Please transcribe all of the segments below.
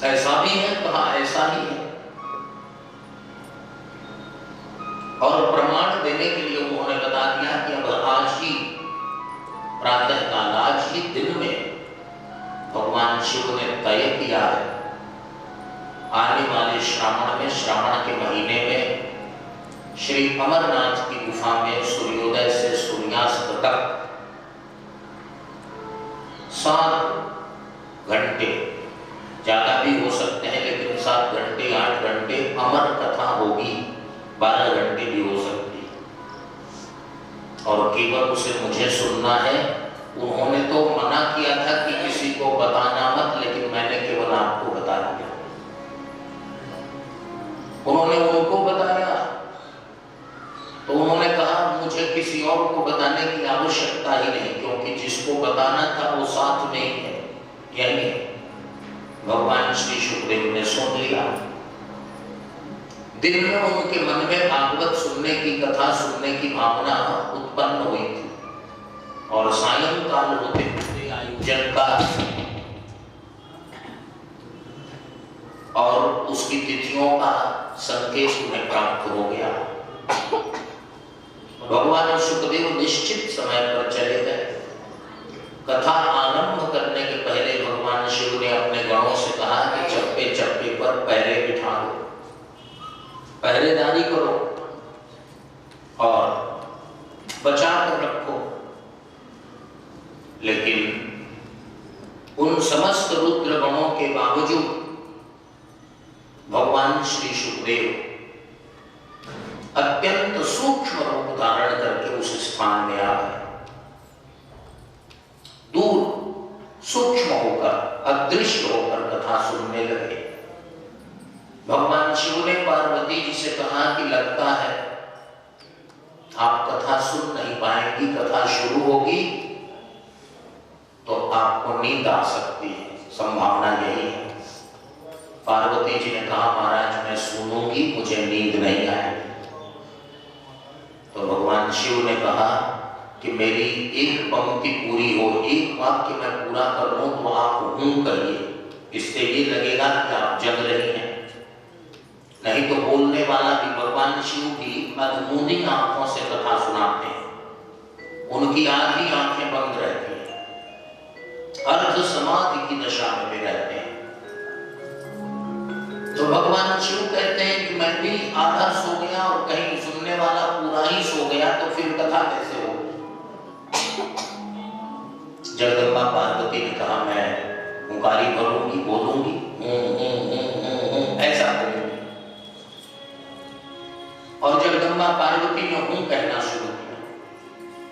ऐसा भी है, कहा ऐसा ही है। और प्रमाण देने के लिए उन्होंने बता दिया कि अब आज ही प्रातः काल, आज ही दिन में भगवान शिव ने तय किया है, आने वाले श्रावण में, श्रावण के महीने में श्री अमरनाथ की गुफा में सूर्योदय से सूर्यास्त तक 7 घंटे, ज्यादा भी हो सकते हैं, लेकिन 7 घंटे 8 घंटे अमर कथा होगी, 12 घंटे भी हो सकती है। और केवल उसे मुझे सुनना है। उन्होंने तो मना किया था कि किसी को बताना मत, लेकिन मैंने केवल आपको बता दिया। उन्होंने उनको बताया तो उन्होंने कहा मुझे किसी और को बताने की आवश्यकता ही नहीं, क्योंकि जिसको बताना था वो साथ में ही है, यही भगवान श्री शुकदेव ने सुन लिया। दिन में उनके मन में भागवत सुनने की, कथा सुनने की भावना उत्पन्न हुई थी, और सायंकाल होते होते आयोजन का और उसकी तिथियों का संकेत उन्हें प्राप्त हो गया। भगवान शुकदेव निश्चित समय पर चले गए। कथा आरंभ करने के पहले भगवान शिव ने अपने गणों से कहा कि चप्पे चप्पे पर पहरे बिठा दो, पहरेदारी करो और बचा कर रखो। लेकिन उन समस्त रुद्र गणों के बावजूद भगवान श्री शुकदेव अत्यंत सूक्ष्म रूप धारण करके उस स्थान में आ गए। दूर सूक्ष्म होकर, अदृश्य होकर कथा सुनने लगे। भगवान शिव ने पार्वती जी से कहा कि लगता है आप कथा सुन नहीं पाएंगी, कथा शुरू होगी तो आपको नींद आ सकती है, संभावना यही है। पार्वती जी ने कहा महाराज मैं सुनूंगी, मुझे नींद नहीं आएगी। तो भगवान शिव ने कहा कि मेरी एक पंक्ति पूरी हो, एक वाक्य मैं पूरा कर लूं तो आप हूं करिए, इससे ये लगेगा कि आप जग रही हैं। नहीं तो बोलने वाला भी, भगवान शिव की अधमूंदी आंखों से कथा सुनाते हैं, उनकी आधी आंखें बंद रहती हैं, अर्ध समाधि की दशा में भी रहते हैं। तो भगवान शिव कहते हैं कि मैं भी आधा सो गया और कहीं सुनने वाला पूरा ही सो गया, तो फिर कथा कैसे हो? जगदम्बा पार्वती ने कहा मैं हुंकारी भरूंगी, बोलूंगी, ऐसा करूंगी। और जगदम्बा पार्वती ने हूं कहना शुरू किया।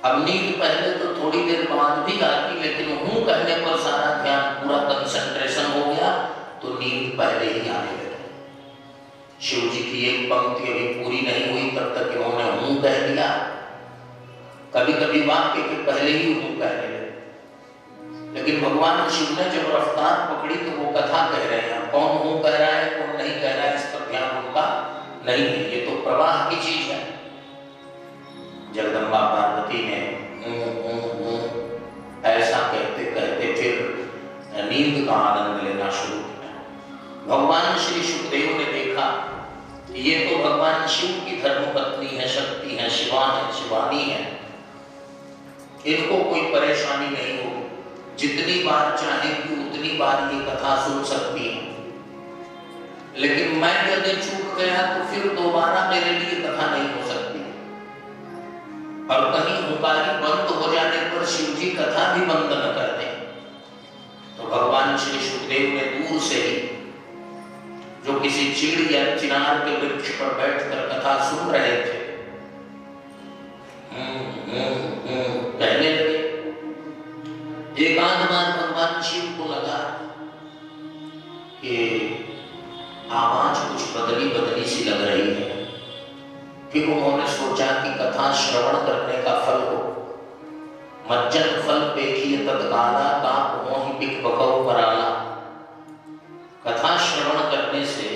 अब नींद पहले तो थोड़ी देर बाद भी आती, लेकिन हूं कहने पर सारा ध्यान, पूरा कंसंट्रेशन हो गया, तो नींद पहले ही आने लगी। शिव जी की एक पंक्ति अभी पूरी नहीं हुई तब तक इन्होंने हूं कह दिया। कभी कभी वाक्य के पहले ही हूं कहने लगे। लेकिन भगवान शिव ने जब रफ्तार पकड़ी तो वो कथा कह रहे हैं। कौन हूं कह रहा है, कौन नहीं कह रहा है, इस पर ध्यान उनका नहीं है, ये तो प्रवाह की चीज है। जगदम्बा पार्वती ने ऐसा कहते कहते फिर नींद का आनंद लेना शुरू किया। भगवान श्री शुकदेव ने देखा ये तो भगवान शिव की धर्मपत्नी है, शक्ति है, शिवा है, शिवानी है, इनको कोई परेशानी नहीं होगी, जितनी बार चाहेंगी उतनी बार ये कथा सुन सकती है। लेकिन मैं यदि चूक गया तो फिर दोबारा मेरे लिए कथा नहीं हो सकती। और कहीं हुंकारी बंद हो जाने पर शिव जी कथा भी बंद न कर दें। तो भगवान श्री शुकदेव ने दूर से ही, जो किसी चीड़ या चिनार के वृक्ष पर बैठकर कथा सुन रहे थे, कहने लगे। एक आध बार भगवान शिव को लगा कि आवाज कुछ बदली बदली सी लग रही है। फिर उन्होंने सोचा कि कथा श्रवण करने का फल हो। मज्जन फल पेखिए तत्काला का मोहि बिक बकौ कराला। कथा श्रवण करने से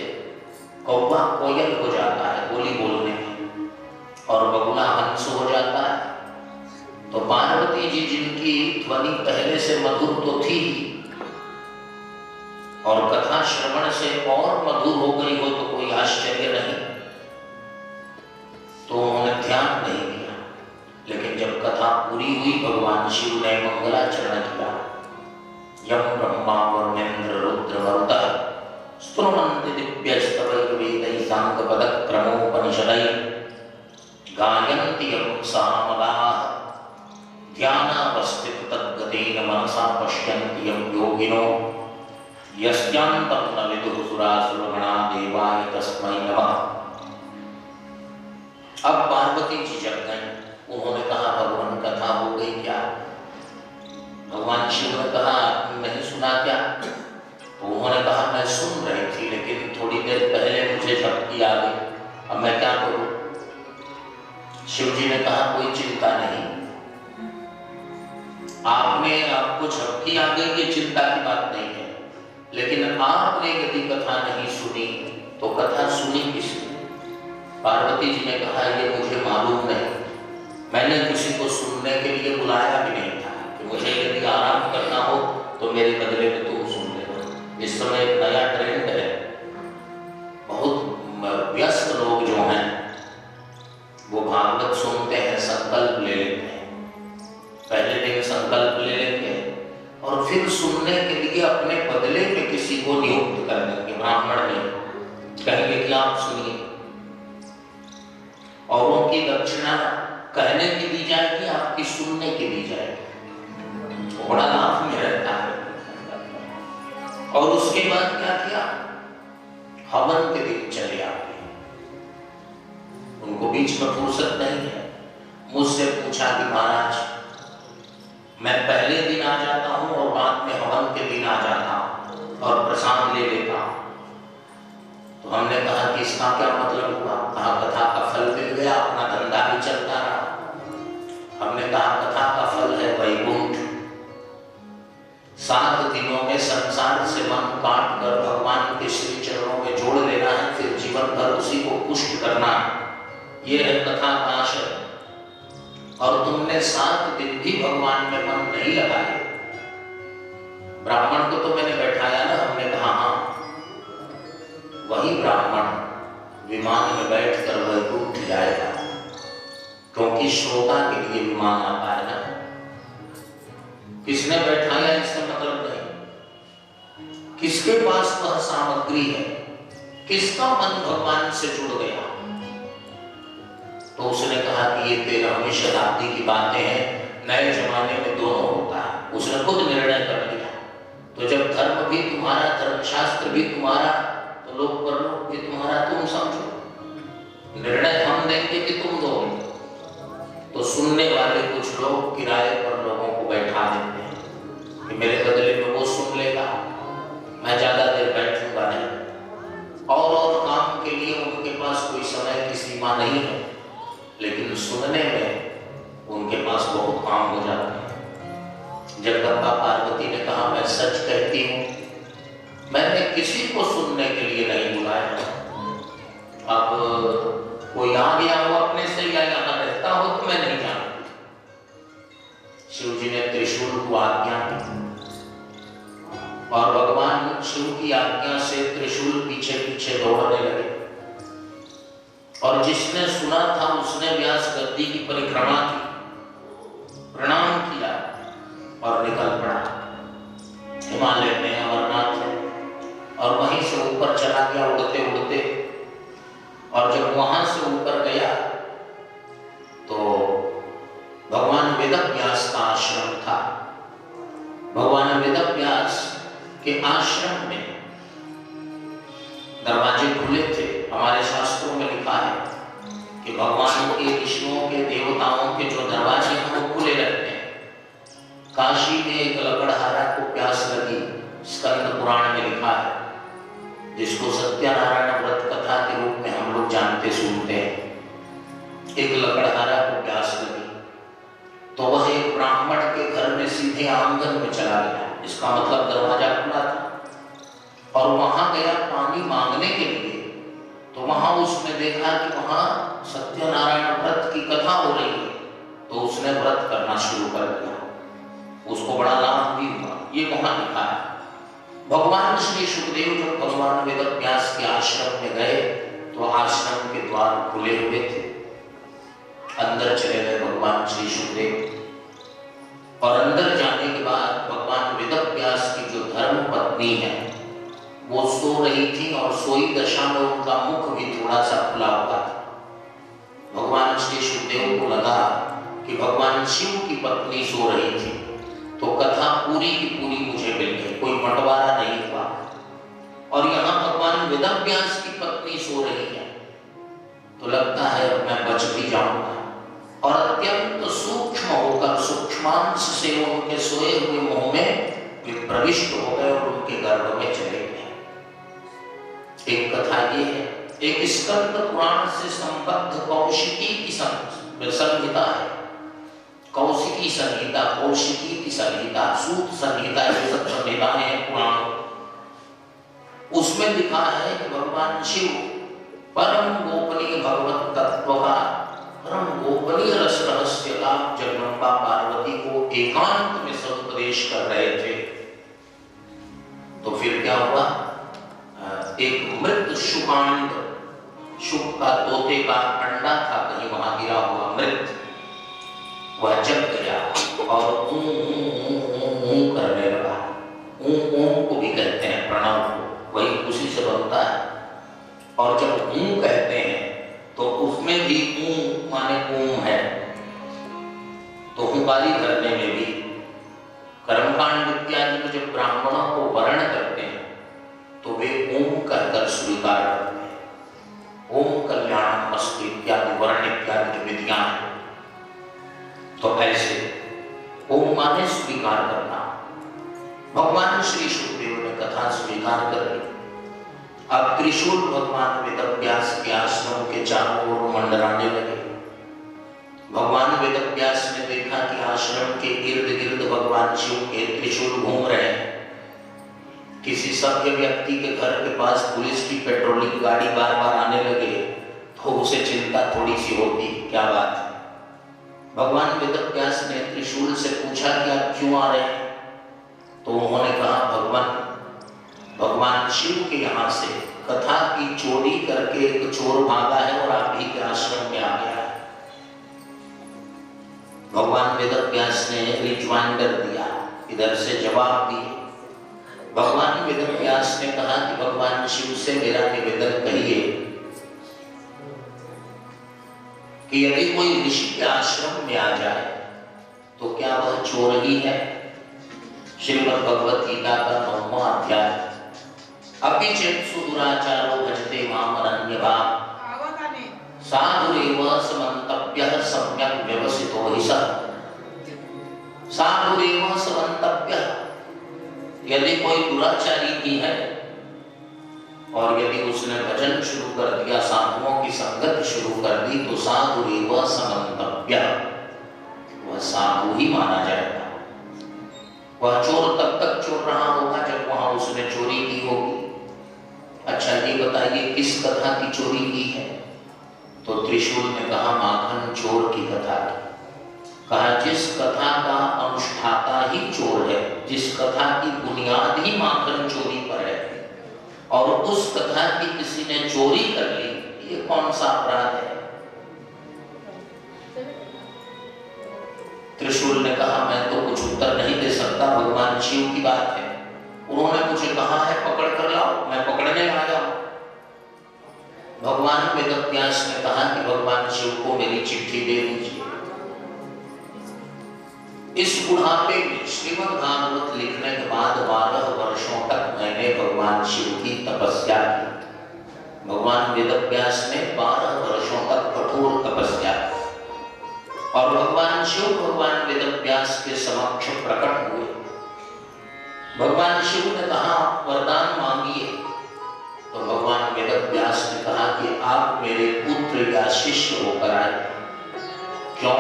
कौवा कोयल हो जाता है बोली बोलने में, और बगुला हंस हो जाता है। तो पार्वती जी जिनकी ध्वनि पहले से मधुर तो थी, और कथा श्रवण से और मधुर हो गई हो तो कोई आश्चर्य नहीं। तो उन्होंने ध्यान नहीं दिया, लेकिन जब कथा पूरी हुई भगवान शिव ने मंगलाचरण किया। यम ब्रह्मा वरुणेन्द्र रुद्र वरुतः स्तुवन्ति दिव्यस्तवैः वेदैः साङ्गपदक्रमोपनिषदैः गायन्ति यं सामगाः ध्यानावस्थिततद्गतेन मनसा पश्यन्ति यं योगिनो यस्यान्तं न विदुः सुरासुरगणा देवाय तस्मै नमः। अब पार्वती जी जग गई। उन्होंने कहा भगवान कथा हो गई क्या? भगवान शिव ने कहा नहीं सुना क्या? तो उन्होंने कहा मैं सुन रही थी, लेकिन थोड़ी देर पहले मुझे झपकी आ गई, अब मैं क्या करूं? शिव जी ने कहा कोई चिंता नहीं, आपको झपकी आ गई ये चिंता की बात नहीं है, लेकिन आपने यदि कथा नहीं सुनी तो कथा सुनी किसने? पार्वती जी ने कहा ये मुझे मालूम नहीं, मैंने किसी को सुनने के लिए बुलाया भी नहीं था कि मुझे यदि आराम करना हो तो मेरे बदले में तुम सुन लेना। इस समय एक नया ट्रेंड है, बहुत व्यस्त लोग जो हैं वो भागवत सुनते हैं, संकल्प ले लेते हैं, पहले दिन संकल्प ले लेंगे और फिर सुनने के लिए अपने बदले में किसी को नियुक्त कर देंगे, ब्राह्मण में कहेंगे कि आप सुनिए, औरों की दक्षिणा कहने की दी जाएगी, आपकी सुनने की दी जाएगी, बड़ा लाभ में रहता है। और उसके बाद क्या किया? हवन के दिन चले आते हैं, उनको बीच में फुर्सत नहीं है। मुझसे पूछा कि महाराज मैं पहले दिन आ जाता हूं और बाद में हवन के दिन आ जाता हूं और प्रसाद ले लेता हूं। तो हमने कहा कि इसका क्या मतलब हुआ? कहा कथा का फल मिल गया, अपना धंधा भी चलता रहा। हमने कहा कथा का फल है वैकुंठ। 7 दिनों में संसार से मन काट कर भगवान के श्री चरणों में जोड़ लेना है, फिर जीवन भर उसी को पुष्ट करना, ये है कथा का आशय। और तुमने 7 दिन भी भगवान में मन नहीं लगाया। ब्राह्मण को तो मैंने बैठाया ना, हमने कहा हाँ, वही ब्राह्मण विमान में बैठकर वैकुंठ जाएगा, क्योंकि श्रोता के लिए विमान आता है ना। किसने बैठाया इसका मतलब नहीं, किसके पास वह सामग्री है, किसका मन भगवान से जुड़ गया। तो उसने कहा कि ये 13वीं शताब्दी की बातें हैं, नए जमाने में दोनों होता है। उसने खुद निर्णय कर लिया। तो जब धर्म भी तुम्हारा, धर्मशास्त्र भी तुम्हारा, तो लोग परलोक भी तुम्हारा, तुम समझो। निर्णय हम देंगे कि तुम दोगे। तो सुनने वाले कुछ लोग किराए पर लोगों को बैठा देते हैं कि मेरे बदले में वो सुन लेगा, मैं ज्यादा देर बैठूंगा नहीं। और काम के लिए उनके पास कोई समय की सीमा नहीं है, लेकिन सुनने में उनके पास बहुत काम हो जाता है। जगदम्बा पार्वती ने कहा मैं सच कहती हूँ, मैंने किसी को सुनने के लिए नहीं बुलाया। अब कोई आ गया हो अपने से या यहाँ रहता हो तो मैं नहीं जानती। शिव जी ने त्रिशूल को आज्ञा दी और भगवान शिव की आज्ञा से त्रिशूल पीछे पीछे दौड़ने लगे। और जिसने सुना था उसने व्यास गद्दी की परिक्रमा की, प्रणाम किया और निकल पड़ा हिमालय में, अमरनाथ में, और वहीं से ऊपर चला गया उड़ते उड़ते। और जब वहां से ऊपर गया तो भगवान वेदव्यास का आश्रम था। भगवान वेदव्यास के आश्रम में दरवाजे खुले थे। हमारे शास्त्रों में लिखा है कि भगवान के, ऋषियों के, देवताओं के जो दरवाजे हैं वो खुले रहते हैं। काशी में एक लकड़हारा को प्यास लगी, स्कंद पुराण में लिखा है, जिसको सत्यनारायण व्रत कथा के रूप में हम लोग जानते सुनते हैं। एक लकड़हारा को प्यास लगी तो वह एक ब्राह्मण के घर में सीधे आंगन में चला गया, इसका मतलब दरवाजा खुला था। और वहां गया पानी मांगने के लिए, तो वहां उसने देखा कि वहां सत्यनारायण व्रत की कथा हो रही है, तो उसने व्रत करना शुरू कर दिया। उसको बड़ा लाभ भी हुआ, ये वहां लिखा है। भगवान श्री सुखदेव जब भगवान वेदव्यास के आश्रम में गए तो आश्रम के द्वार खुले हुए थे। अंदर चले गए भगवान श्री सुखदेव और अंदर जाने के बाद भगवान वेदव्यास की जो धर्म पत्नी है वो सो रही थी और सोई दशा में उनका मुख भी थोड़ा सा खुला हुआ था। भगवान श्री सुखदेव को लगा कि भगवान शिव की पत्नी सो रही थी तो कथा पूरी की पूरी मुझे मिल गई, कोई बंटवारा नहीं हुआ। और यहाँ भगवान वेदव्यास की पत्नी सो रही है तो लगता है अब मैं बच भी जाऊंगा। और अत्यंत सूक्ष्म होकर सूक्ष्मांश से उनके सोए हुए मुंह में प्रविष्ट हो गए और उनके गर्भ में चले गए। एक कथा ये है, एक स्कंद पुराण से संबद्ध कौशिकी की संहिता है। कौशिकी संहिता, कौशिकी की संहिता, सूत संहिता, ये सब संहिताएं हैं पुराण। उसमें लिखा है कि भगवान शिव परम गोपनीय भगवत तत्व का, परम गोपनीय रस रहस्य का जगदम्बा पार्वती को एकांत में सदुपदेश कर रहे थे। तो फिर क्या हुआ, एक मृत शुकांड, शुक का तोते का अंडा था कहीं वहां गिरा हुआ मृत, वह जग गया और करने लगा। को भी कहते हैं प्रणव को, वही उसी से बनता है। और जब कहते हैं तो उसमें भी माने ओम है, तो हुंकारी करने में भी कर्मकांड इत्यादि में जब ब्राह्मणों को वर्ण करते हैं तो वे ओम कहकर स्वीकार करते हैं। ओम कल्याणमस्तु इत्यादि वर्ण इत्यादि की विधियां हैं। तो ऐसे ओम माने स्वीकार करना। भगवान श्री सुखदेव ने कथा स्वीकार कर ली। अब त्रिशूल भगवान वेदव्यास के आश्रम के चारों ओर मंडराने लगे। भगवान वेदव्यास ने देखा कि आश्रम के इर्द गिर्द भगवान शिव के त्रिशूल घूम रहे हैं। किसी सभ्य व्यक्ति के घर के पास पुलिस की पेट्रोलिंग गाड़ी बार बार आने लगे तो उसे चिंता थोड़ी सी होती, क्या बात है। भगवान वेदव्यास ने त्रिशूल से पूछा कि आप क्यों आ रहे हैं, तो उन्होंने कहा भगवान शिव के यहाँ से कथा की चोरी करके एक चोर भागा है और आप ही के आश्रम में आ गया है। भगवान वेदव्यास ने रिजवाइंडर दिया, इधर से जवाब दिए। भगवान वेदव्यास ने कहा कि भगवान शिव से मेरा निवेदन कहिए कि यदि कोई ऋषि के आश्रम में आ जाए तो क्या वह चोर ही है। श्रीमद् भगवत गीता का 9वां अध्याय, अपि चेत् सुदुराचारो भजते माम् अनन्यभाक् साधुरेव समन्तव्यः सम्यक् व्यवसितो हि सः। साधुरेव समन्तव्यः, यदि कोई दुराचारी भी है और यदि उसने भजन शुरू कर दिया, साधुओं की संगत शुरू कर दी, तो साधुरेव समन्तव्यः, वह साधु ही माना जाएगा। वह चोर तब तक चोर रहा होगा जब वहां उसने चोरी की होगी। अच्छा ये बताइए किस कथा की चोरी की है, तो त्रिशूल ने कहा माखन चोर की कथा की। कहा जिस कथा का अनुष्ठाता ही चोर है, जिस कथा की बुनियाद ही माखन चोरी पर है, और उस कथा की किसी ने चोरी कर ली, ये कौन सा अपराध है। त्रिशूल ने कहा मैं तो कुछ उत्तर नहीं दे सकता, भगवान शिव की बात है। उन्होंने मुझे कहा है पकड़ कर लाओ, मैं पकड़ने आया हूं। भगवान वेदव्यास ने कहा कि भगवान शिव को मेरी चिट्ठी दे दीजिए। इस बुढ़ापे में श्रीमद् भागवत लिखने के बाद 12 वर्षों तक मैंने भगवान शिव की तपस्या की। भगवान वेदव्यास ने 12 वर्षों तक कठोर तपस्या की और भगवान शिव भगवान वेदव्यास के समक्ष प्रकट हुए। भगवान शिव ने कहा वरदान मांगिए, तो भगवान वेदव्यास ने कहा कि आप मेरे पुत्र या शिष्य होकर आए। क्यों?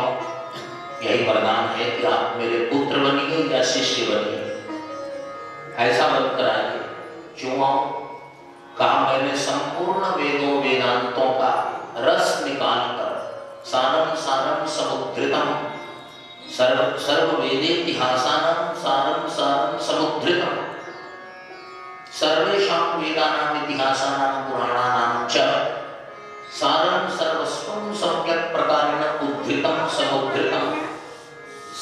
यही वरदान है कि आप मेरे पुत्र बनिए या शिष्य बनिए, ऐसा बनकर आइए। क्यों? कहा मैंने संपूर्ण वेदों वेदांतों का रस निकालकर सारम सारम समुद्रितम सर्व वेदेतिहासानां सारम सारम समुद्रितम, सर्वेषां वेदानां इतिहासानां पुराणानां च सारं सर्वस्वं सम्यक् प्रकारेण उद्धृतं समुद्धृतं,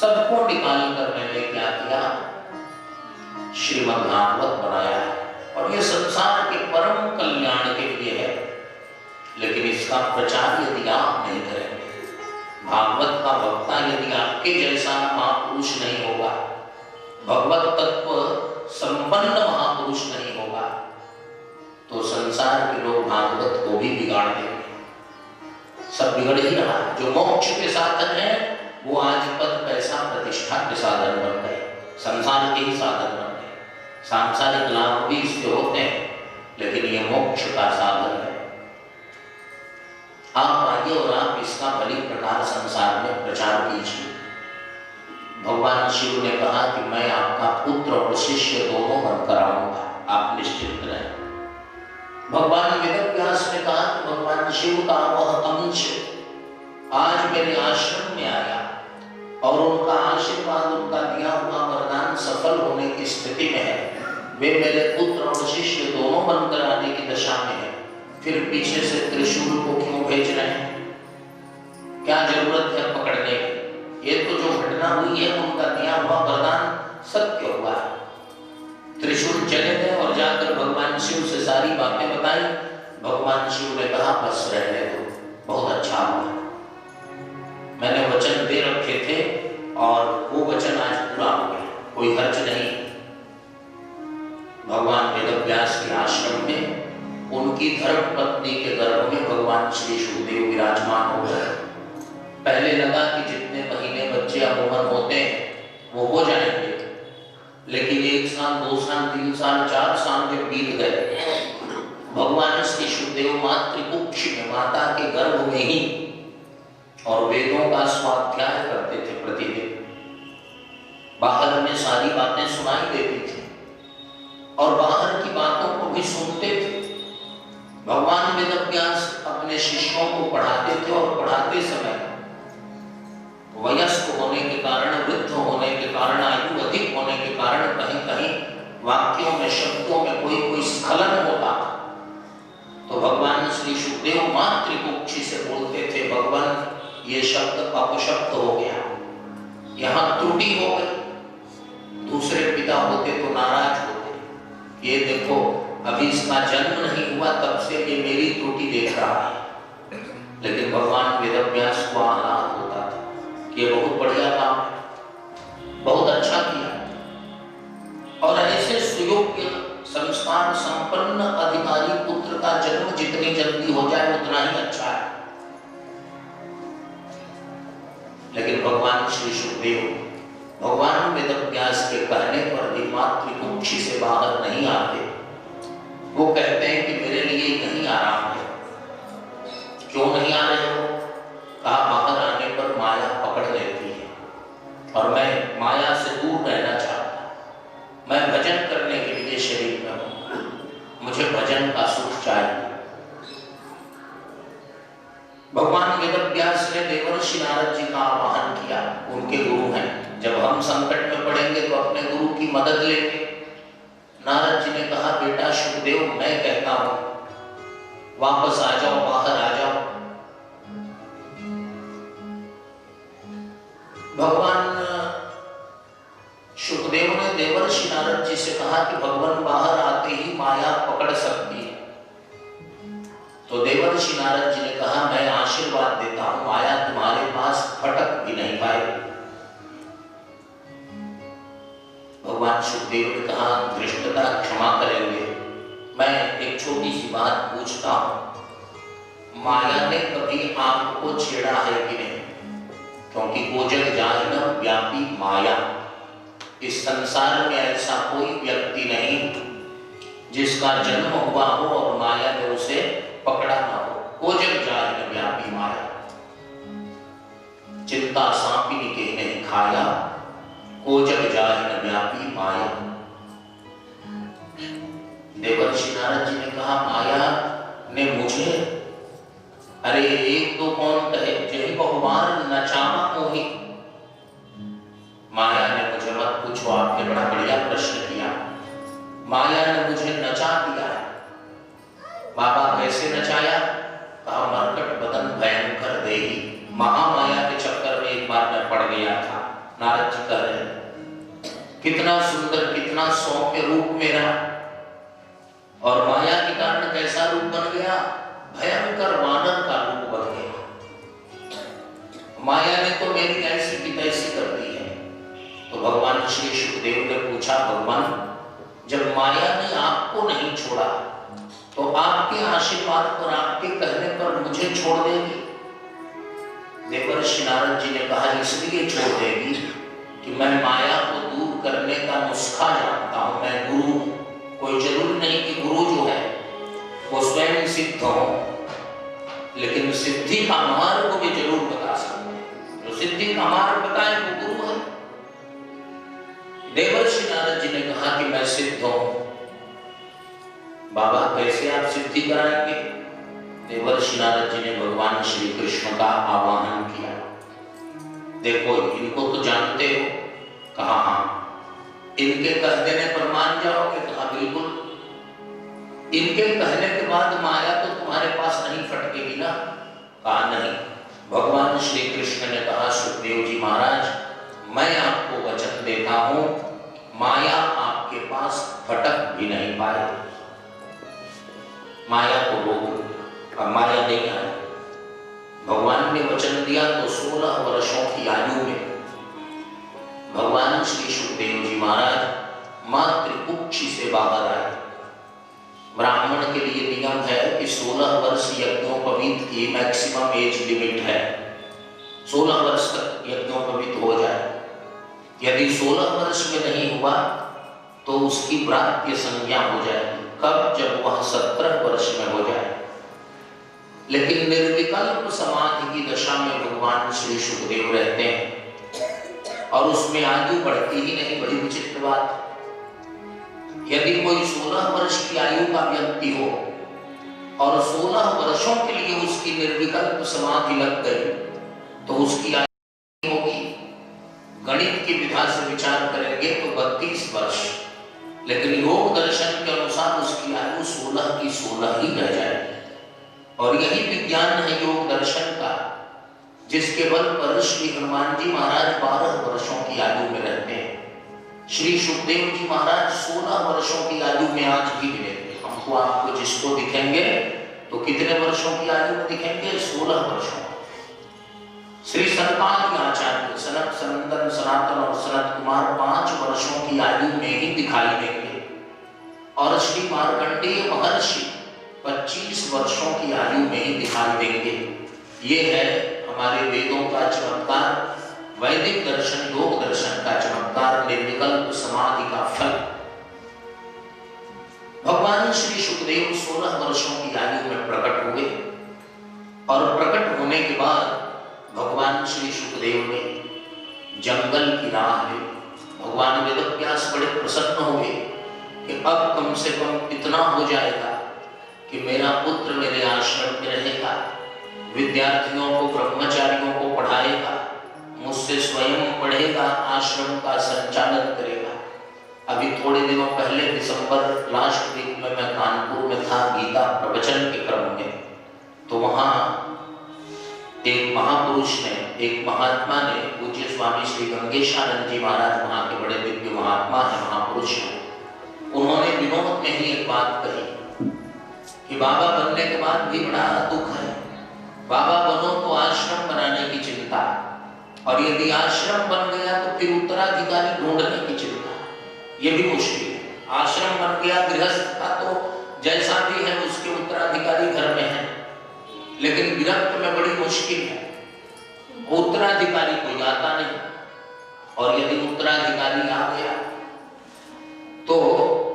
सबको निकाल कर मैंने क्या किया, श्रीमद् भागवत बनाया। और ये संसार के परम कल्याण के लिए है। लेकिन इसका प्रचार यदि आप नहीं करेंगे, भागवत का वक्ता यदि आपके जैसा महापुरुष नहीं होगा, भगवत तत्व संपन्न महापुरुष नहीं होगा, तो संसार के लोग भागवत को भी बिगाड़ देंगे। सब बिगड़ ही रहा। जो मोक्ष के साधन है वो आज पद पैसा प्रतिष्ठा के साधन बन गए, संसार के ही साधन बन गए। सांसारिक लाभ भी इससे होते हैं, लेकिन ये मोक्ष का साधन है। आप आइए और आप इसका भली प्रकार संसार में प्रचार कीजिए। भगवान शिव ने कहा कि मैं आपका पुत्र और शिष्य दोनों बनकर आऊंगा, आप निश्चिंत रहें। भगवान वेदव्यास ने कहा कि भगवान शिव का वह अंश आज मेरे आश्रम में आया और उनका आशीर्वाद, उनका दिया हुआ वरदान सफल होने की स्थिति में है। वे मेरे पुत्र और शिष्य दोनों बनकर आने की दशा में है, फिर पीछे से त्रिशूल को क्यों भेज रहे हैं? क्या जरूरत है पकड़ने की? ये तो जो घटना हुई है उनका दिया हुआ वरदान सत्य हुआ है। त्रिशूल चले गए और जाकर भगवान शिव से सारी बातें बताई। भगवान शिव ने कहा बस रहने दो, बहुत अच्छा हुआ, मैंने वचन दे रखे थे और वो वचन आज पूरा हो गया, कोई हर्ज नहीं। भगवान वेदव्यास के आश्रम में उनकी धर्म पत्नी के गर्भ में भगवान श्री शुकदेव विराजमान हो गए। पहले लगा कि जितने महीने बच्चे अमूमन होते हैं वो हो जाएंगे, लेकिन 1 साल 2 साल 3 साल 4 साल जब बीत गए, भगवान श्री शुकदेव मातृकुक्ष में माता के गर्भ में ही और वेदों का स्वाध्याय करते थे प्रतिदिन। बाहर में सारी बातें सुनाई देती थी और बाहर की बातों को भी सुनते थे। भगवान वेदव्यास अपने शिष्यों को पढ़ाते थे और पढ़ाते समय वयस्क होने के कारण, वृद्ध होने के कारण, आयु अधिक होने के कारण कहीं कहीं वाक्यों में, शब्दों में कोई कोई स्खलन होता था। तो भगवान श्री शुकदेव मातृकुक्षी से बोलते थे, भगवान ये शब्द अपशब्द हो गया, यहाँ त्रुटि हो गई। दूसरे पिता होते तो नाराज होते, ये देखो अभी इसका जन्म नहीं हुआ तब से ये मेरी त्रुटि देख रहा है। लेकिन भगवान वेदव्यास को आह्लाद होता था कि ये बहुत बढ़िया काम है, बहुत अच्छा किया। और ऐसे सुयोग्य संस्कार संपन्न अधिकारी पुत्र का जन्म जितनी जल्दी हो जाए उतना ही अच्छा है। लेकिन भगवान श्री शुकदेव भगवान वेदव्यास के कहने पर भी मातृकुक्षी से बाहर नहीं आते। वो कहते हैं कि मेरे लिए यही आराम है। क्यों नहीं आ रहे हो? कहा बाहर आने पर माया पकड़ लेती है और मैं माया से दूर रहना चाहता, मैं भजन करने के लिए शरीर में हूं, मुझे भजन का सुख चाहिए। भगवान वेदव्यास ने देवर्षि नारद जी का आह्वान किया, उनके गुरु हैं। जब हम संकट में पड़ेंगे तो अपने गुरु की मदद लेंगे। नारद जी ने कहा बेटा शुकदेव, मैं कहता हूं वापस आ जाओ, बाहर आ जाओ। भगवान शुकदेव ने देवर्षि नारद जी से कहा कि भगवान बाहर आते ही माया पकड़ सकती है। तो देवर्षि नारद जी ने कहा मैं आशीर्वाद देता हूं, माया तुम्हारे पास फटक भी नहीं पाएगी। भगवान शुकदेव ने कहा धृष्टता क्षमा करेंगे, मैं एक छोटी सी बात पूछता हूं, माया ने कभी आपको छेड़ा है कि नहीं? क्योंकि गोजग जाहिन व्यापी माया, इस संसार में ऐसा कोई व्यक्ति नहीं जिसका जन्म हुआ हो और माया ने उसे पकड़ा ना हो। गोजग जाहिन व्यापी माया, चिंता सांपिनी के नहीं खाया, गोजग जाहिन व्यापी माया। देवर्षि नारद जी ने कहा माया ने मुझे, अरे एक दो कौन कहे, जही बहुबार नचामा मोही। माया ने मुझे मत पूछो, आपने बड़ा बढ़िया प्रश्न किया। माया ने मुझे नचा दिया है। बाबा कैसे नचाया? कहा मरकट बदन भयंकर देही। महामाया के चक्कर में एक बार मैं पड़ गया था। नारद जी कह रहे हैं कितना सुंदर कितना सौम्य रूप मेरा, और माया के कारण कैसा रूप बन गया? भयंकर वानर का रूप बन गया। माया ने तो मेरी ऐसी की तैसी कर दी है। तो भगवान श्री शुकदेव ने पूछा, भगवान जब माया ने आपको नहीं छोड़ा तो आपके आशीर्वाद पर आपके कहने पर मुझे छोड़ देगी? देवर्षि नारद जी ने कहा इसलिए छोड़ देगी कि मैं माया को दूर करने का नुस्खा जानता हूं। मैं गुरु हूं। कोई जरूरी नहीं कि गुरु जो है वो स्वयं सिद्ध हो, लेकिन सिद्धि का मार्ग भी जरूर बता सकते हैं। जो सिद्धि का मार्ग बताए वो गुरु है। देवर्षि नारद जी ने कहा कि मैं सिद्ध हूं। बाबा कैसे आप सिद्धि कराएंगे? देवर्षि नारद जी ने भगवान श्री कृष्ण का आवाहन किया। देखो इनको तो जानते हो? कहा हाँ। इनके कह देने पर मान जाओगे? कहा बिल्कुल। इनके कहने के बाद माया तो तुम्हारे पास नहीं फटकेगी ना? कहा नहीं। भगवान श्री कृष्ण ने कहा सुखदेव जी महाराज मैं आपको वचन देता हूं माया आपके पास फटक भी नहीं पाए। माया को रोक, अब माया नहीं आई। भगवान ने वचन दिया तो 16 वर्षों की आयु में भगवान श्री सुखदेव जी महाराज मातृकुक्षी से बाहर आए। ब्राह्मण के लिए नियम है कि 16 वर्ष यज्ञोपवीत की मैक्सिमम एज लिमिट है। 16 वर्ष तक यज्ञोपवीत हो जाए। यदि 16 वर्ष में नहीं हुआ तो उसकी प्राप्य संज्ञा हो जाएगी। कब? जब वह 17 वर्ष में हो जाए। लेकिन निर्विकल्प समाधि की दशा में भगवान श्री सुखदेव रहते हैं और उसमें आयु बढ़ती ही नहीं। बड़ी विचित्र बात। यदि कोई 16 वर्ष की आयु का व्यक्ति हो और 16 वर्षों के लिए उसकी निर्विकल्प समाधि लग गई तो उसकी आयु होगी, गणित की विधा से विचार करेंगे तो 32 वर्ष। लेकिन योग दर्शन के अनुसार उसकी आयु 16 की 16 ही रह जाएगी। और यही विज्ञान है योग दर्शन का, जिसके बल पर श्री हनुमान जी महाराज 12 वर्षों की आयु में रहते हैं। श्री सुखदेव जी महाराज 16 वर्षों की आयु में आज भी मिलेंगे हमको। आपको जिसको दिखेंगे तो कितने वर्षों की आयु में दिखेंगे? 16 वर्षों। श्री सनकादि आचार्य सनक सनंदन सनातन और सनत कुमार 5 वर्षों की आयु में ही दिखाई देंगे और श्री मार्कंडेय महर्षि 25 वर्षों की आयु में ही दिखाई देंगे। ये है हमारे वेदों का चमत्कार, वैदिक दर्शन योग दर्शन का चमत्कार, निर्विकल्प समाधि का फल। भगवान श्री सुखदेव 16 वर्षों की आयु में प्रकट हुए और प्रकट होने के बाद भगवान श्री सुखदेव ने जंगल की राह ली। भगवान वेदव्यास बड़े प्रसन्न हुए कि अब कम से कम इतना हो जाएगा कि मेरा पुत्र मेरे आश्रम में रहेगा, विद्यार्थियों को ब्रह्मचारियों को पढ़ाएगा, मुझसे स्वयं पढ़ेगा, आश्रम का संचालन करेगा। अभी थोड़े दिनों पहले दिसंबर लास्ट वीक में मैं कानपुर में था गीता प्रवचन के क्रम में, तो वहाँ एक महापुरुष ने, एक महात्मा ने, पूज्य स्वामी श्री गंगेशानंद जी महाराज वहाँ के बड़े दिव्य महात्मा है, महापुरुष हैं, उन्होंने विनोद में ही एक बात कही कि बाबा बनने के बाद भी बड़ा दुख है। बाबा बनो तो आश्रम बनाने की चिंता, और यदि आश्रम बन गया तो फिर उत्तराधिकारी ढूंढने की चिंता, ये भी मुश्किल है। आश्रम बन गया गृहस्थ का तो जैसा भी है उसके उत्तराधिकारी घर में है, लेकिन विरक्त में बड़ी मुश्किल है। उत्तराधिकारी कोई आता नहीं, और यदि उत्तराधिकारी आ गया तो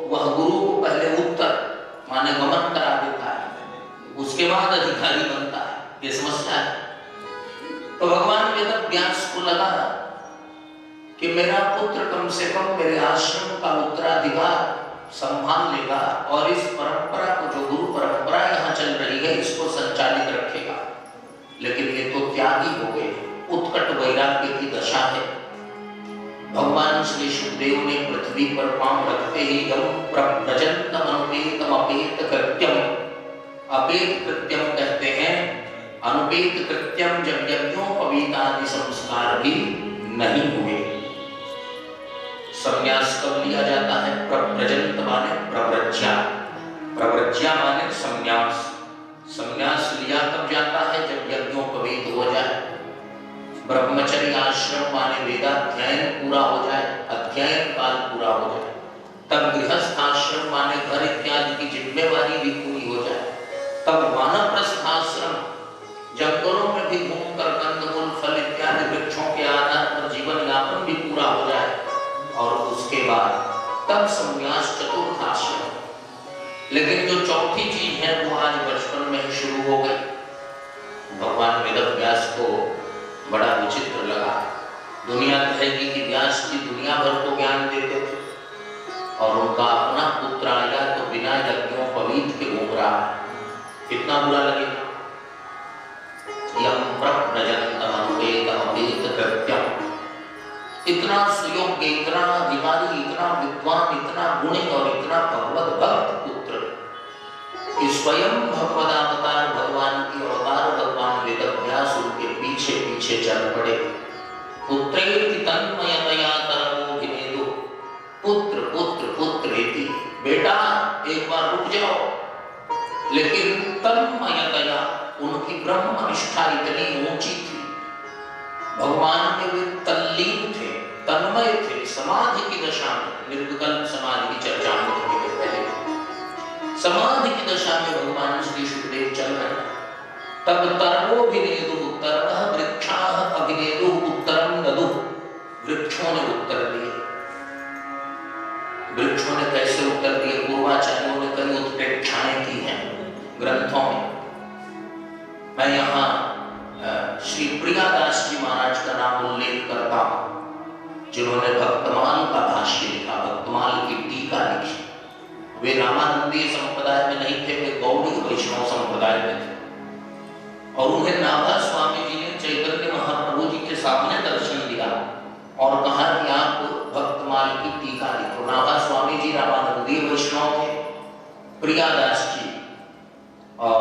वह गुरु को पहले उत्तर माने गमन करा देता है, उसके बाद अधिकारी बनता है। ये समस्या है। तो भगवान वेदव्यास को लगा कि मेरा पुत्र कम से कम मेरे आश्रम का उत्तराधिकार संभाल लेगा और इस परंपरा को, जो गुरु परंपरा यहाँ चल रही है, इसको संचालित रखेगा। लेकिन ये तो त्यागी हो गए, उत्कट वैराग्य की दशा है। भगवान श्री सुखदेव ने पृथ्वी पर पांव रखते ही यम प्रपद अपेत कृत्यम कहते हैं अनुपेत कृत्यम, जब यज्ञोपवीत आदि संस्कार भी नहीं हुए। संन्यास कब लिया जाता है? प्रव्रजंत माने प्रव्रज्या, प्रव्रज्या माने संन्यास। संन्यास लिया कब जाता है? जब यज्ञोपवीत हो जाए। ब्रह्मचर्य आश्रम माने वेदाध्ययन पूरा हो जाए, अध्ययन काल पूरा हो जाए। तब गृहस्थ आश्रम माने घर इत्यादि की जिम्मेवारी भी पूरी हो जाए। तब वानप्रस्थ आश्रम, जंगलों में भी घूमकर कंदमूल फल इत्यादि वृक्षों के आधार पर जीवन यापन भी पूरा हो जाए। और उसके बाद तब संन्यास चतुर्थ आश्रम। लेकिन जो चौथी चीज है वो आज बचपन में ही शुरू हो गई। भगवान वेदव्यास को बड़ा विचित्र लगा। दुनिया कहेगी कि व्यास जी दुनिया भर को ज्ञान देते थे और उनका अपना पुत्र आया तो बिना यज्ञोपवीत के घूम रहा है। कितना बुरा लगेगा। यम प्रव्रजन्तम अनुपेत कृत्यम, इतना सुयोग्य, इतना अधिकारी, इतना विद्वान, इतना गुणी और इतना भगवत भक्त पुत्र कि स्वयं भगवदावतार भगवान की अवतार भगवान वेदव्यास उनके पीछे पीछे चल पड़े। पुत्रेति तन्मयतया तरवोभिनेदुः, पुत्र पुत्र पुत्रेति, बेटा एक बार रुक जाओ। लेकिन तन्मयतया, उनकी ब्रह्म निष्ठा इतनी ऊंची थी, भगवान में वे तल्लीन थे, तन्मय थे, समाधि की दशा में। निर्विकल्प समाधि की चर्चा में थोड़ी पहले, समाधि की दशा में भगवान श्री सुखदेव चल रहे हैं। तब तरवोभिनेदुः, तरवः वृक्षाः अभिनेदुः उत्तरं ददुः, वृक्षों ने उत्तर दिए। वृक्षों ने कैसे उत्तर दिए? पूर्वाचार्यों ने कई उत्प्रेक्षाएं की हैं ग्रंथों में। मैं यहाँ श्री प्रियादास जी महाराज का नाम उल्लेख करता हूँ, जिन्होंने भक्तमाल का भाष्य लिखा, भक्तमाल की टीका लिखी। वे रामानंदीय संप्रदाय में नहीं थे, वे गौड़ी वैष्णव संप्रदाय में थे। और उन्हें नाभा स्वामी जी ने चैतन्य महाप्रभु जी के सामने दर्शन दिया और कहा कि आप भक्तमाल की टीका लिखो। नाभा स्वामी जी रामानंदीय वैष्णव थे, प्रियादास जी और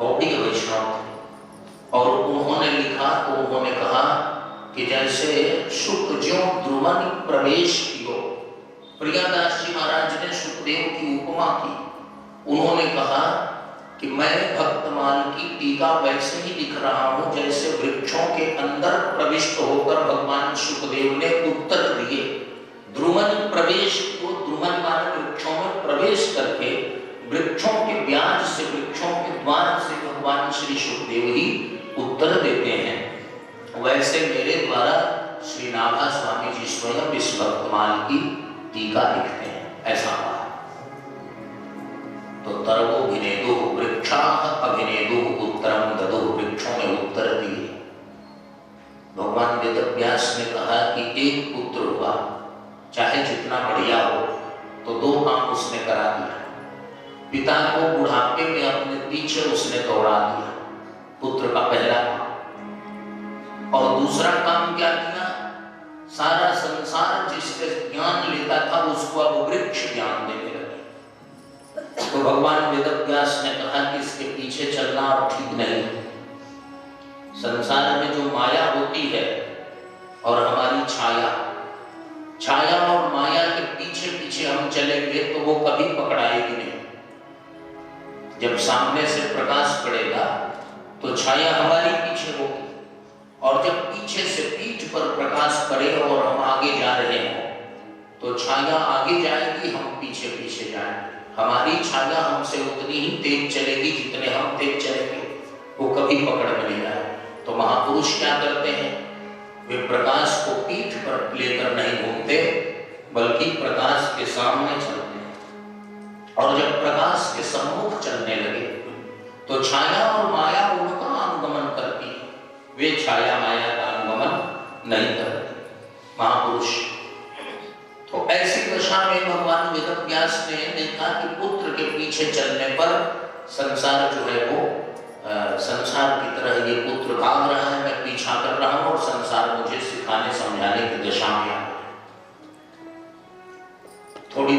गौड़ी वैष्णव थे। और उन्होंने लिखा तो उन्होंने कहा कि जैसे शुक ज्यों द्रुमन प्रवेश कियो, प्रियादास जी महाराज ने सुखदेव की उपमा की। उन्होंने कहा कि मैं भक्तमाल की टीका वैसे ही लिख रहा हूं जैसे वृक्षों के अंदर प्रविष्ट होकर भगवान सुखदेव ने उत्तर दिए। द्रुमन प्रवेश को, द्रुमन माने वृक्षों में प्रवेश करके वृक्षों के ब्याज से, वृक्षों के द्वार से भगवान श्री सुखदेव ही उत्तर देते हैं। वैसे मेरे द्वारा श्री नाभा स्वामी जी स्वयं इस भक्तमाल की टीका लिखते हैं, ऐसा कहा। तो तरवोभिनेदुः वृक्षाः अभिनेदुः उत्तरं ददुः, वृक्षों ने उत्तर दिए। भगवान वेदव्यास ने कहा कि एक पुत्र हुआ, चाहे जितना बढ़िया हो, तो दो काम उसने करा दिया। पिता को बुढ़ापे में अपने पीछे उसने दौड़ा दिया, पुत्र का पहला काम। और दूसरा काम क्या किया? सारा संसार जिससे ज्ञान लेता था उसको अब वृक्ष ज्ञान देने लगे। तो भगवान वेदव्यास ने कहा कि इसके पीछे चलना अब ठीक नहीं। संसार में जो माया होती है और हमारी छाया, छाया और माया के पीछे पीछे हम चलेंगे तो वो कभी पकड़ाएगी नहीं। जब सामने से प्रकाश पड़ेगा तो छाया हमारी पीछे होगी, और जब पीछे से पीठ पर प्रकाश पड़े और हम आगे जा रहे हों तो छाया आगे जाएगी, हम पीछे पीछे जाएंगे। हमारी छाया हमसे उतनी ही तेज चलेगी जितने हम तेज चलेंगे, वो कभी पकड़ में नहीं आए। तो महापुरुष क्या करते हैं? वे प्रकाश को पीठ पर लेकर नहीं घूमते, बल्कि प्रकाश के सामने चलते हैं। और जब प्रकाश के सम्मुख चलने लगे तो छाया और माया उनका अनुगमन करती है, वे छाया माया का अनुगमन नहीं करते महापुरुष। तो ऐसी दशा में भगवान वेदव्यास ने देखा कि पुत्र के पीछे चलने पर संसार जो है वो संसार की तरह ये पुत्र भाग रहा है, मैं पीछा कर रहा हूं और संसार मुझे सिखाने समझाने की दशा में आ गया। थोड़ी